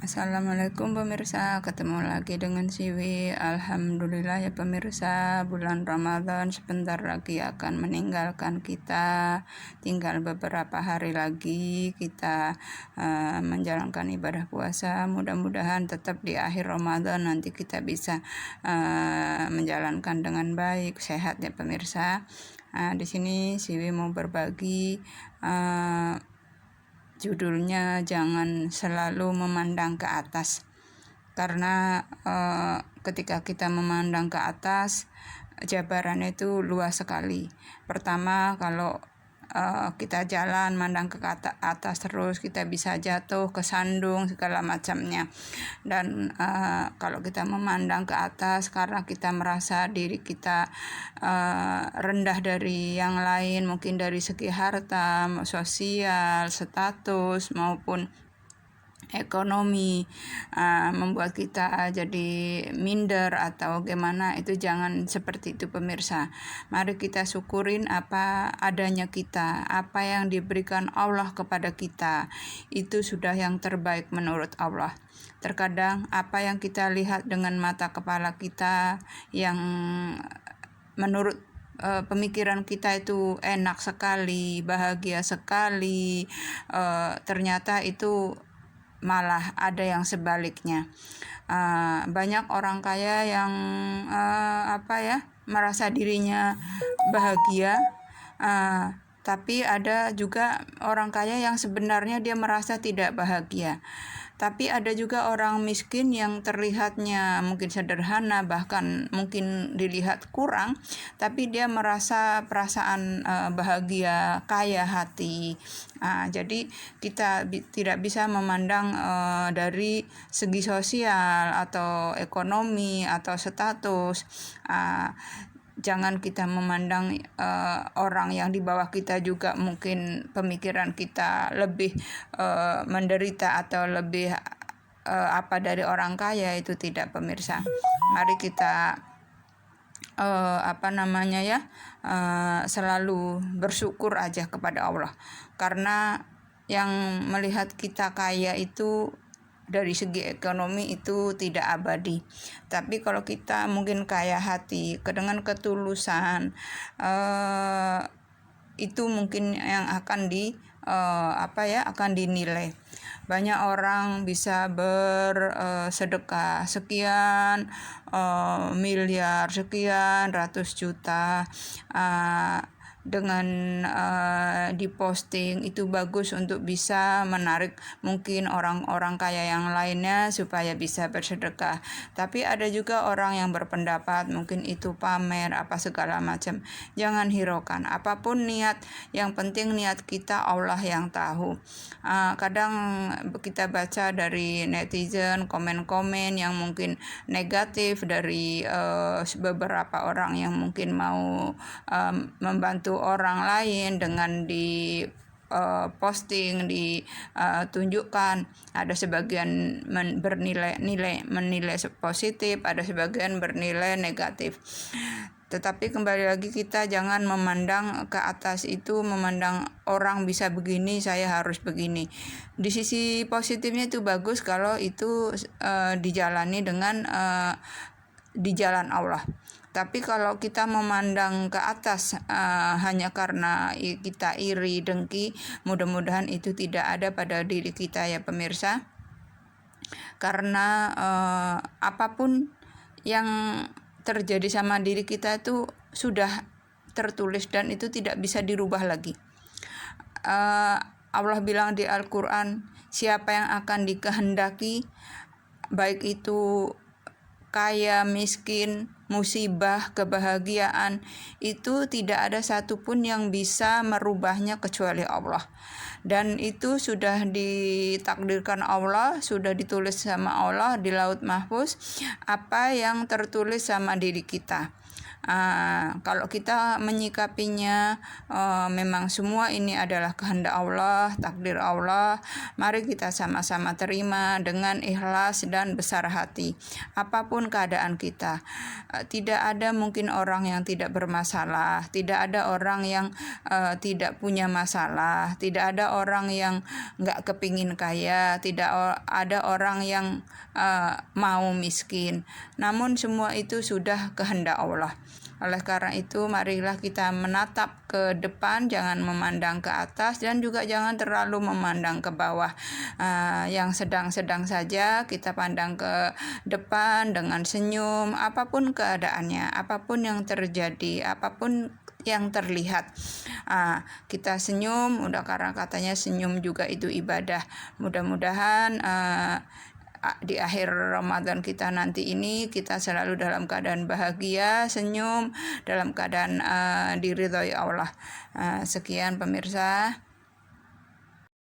Assalamualaikum pemirsa, ketemu lagi dengan Siwi. Alhamdulillah ya pemirsa, bulan Ramadan sebentar lagi akan meninggalkan kita. Tinggal beberapa hari lagi kita menjalankan ibadah puasa. Mudah-mudahan tetap di akhir Ramadan nanti kita bisa menjalankan dengan baik, sehat ya pemirsa. Di sini Siwi mau berbagi judulnya jangan selalu memandang ke atas, karena ketika kita memandang ke atas, jabarannya itu luas sekali. Pertama, kalau kita jalan mandang ke atas terus, kita bisa jatuh, kesandung segala macamnya. Dan kalau kita memandang ke atas karena kita merasa diri kita rendah dari yang lain, mungkin dari segi harta, sosial, status maupun ekonomi, membuat kita jadi minder atau gimana, itu jangan seperti itu pemirsa. Mari kita syukurin apa adanya kita, apa yang diberikan Allah kepada kita, itu sudah yang terbaik menurut Allah. Terkadang apa yang kita lihat dengan mata kepala kita yang menurut pemikiran kita itu enak sekali, bahagia sekali, ternyata itu malah ada yang sebaliknya. Banyak orang kaya yang merasa dirinya bahagia, tapi ada juga orang kaya yang sebenarnya dia merasa tidak bahagia. Tapi ada juga orang miskin yang terlihatnya mungkin sederhana, bahkan mungkin dilihat kurang, tapi dia merasa perasaan bahagia, kaya hati. Jadi kita tidak bisa memandang dari segi sosial atau ekonomi atau status. Jangan kita memandang orang yang di bawah kita juga mungkin pemikiran kita lebih menderita atau lebih dari orang kaya, itu tidak pemirsa. Mari kita selalu bersyukur aja kepada Allah, karena yang melihat kita kaya itu dari segi ekonomi itu tidak abadi. Tapi kalau kita mungkin kaya hati dengan ketulusan, itu mungkin yang akan akan dinilai. Banyak orang bisa bersedekah sekian miliar, sekian ratus juta, dengan diposting, itu bagus untuk bisa menarik mungkin orang-orang kaya yang lainnya supaya bisa bersedekah. Tapi ada juga orang yang berpendapat mungkin itu pamer apa segala macam. Jangan hiraukan apapun niat, yang penting niat kita Allah yang tahu. Kadang kita baca dari netizen komen-komen yang mungkin negatif dari beberapa orang yang mungkin mau membantu orang lain dengan di posting, ditunjukkan. Ada sebagian menilai positif, ada sebagian bernilai negatif. Tetapi kembali lagi, kita jangan memandang ke atas itu, memandang orang bisa begini, saya harus begini. Di sisi positifnya itu bagus kalau itu dijalani dengan di jalan Allah. Tapi kalau kita memandang ke atas hanya karena kita iri, dengki, mudah-mudahan itu tidak ada pada diri kita ya pemirsa. Karena apapun yang terjadi sama diri kita itu sudah tertulis dan itu tidak bisa dirubah lagi. Allah bilang di Al-Quran, siapa yang akan dikehendaki, baik itu kaya, miskin, musibah, kebahagiaan, itu tidak ada satupun yang bisa merubahnya kecuali Allah. Dan itu sudah ditakdirkan Allah, sudah ditulis sama Allah di Laut Mahfuz, apa yang tertulis sama diri kita. Kalau kita menyikapinya memang semua ini adalah kehendak Allah, takdir Allah, mari kita sama-sama terima dengan ikhlas dan besar hati. Apapun keadaan kita, tidak ada mungkin orang yang tidak bermasalah, tidak ada orang yang tidak punya masalah, tidak ada orang yang nggak kepingin kaya, tidak ada orang yang mau miskin. Namun semua itu sudah kehendak Allah. Oleh karena itu, marilah kita menatap ke depan, jangan memandang ke atas, dan juga jangan terlalu memandang ke bawah. Yang sedang-sedang saja kita pandang ke depan dengan senyum, apapun keadaannya, apapun yang terjadi, apapun yang terlihat. Kita senyum, udah karena katanya senyum juga itu ibadah. Mudah-mudahan di akhir Ramadan kita nanti ini kita selalu dalam keadaan bahagia, senyum, dalam keadaan diridhoi Allah. Sekian pemirsa.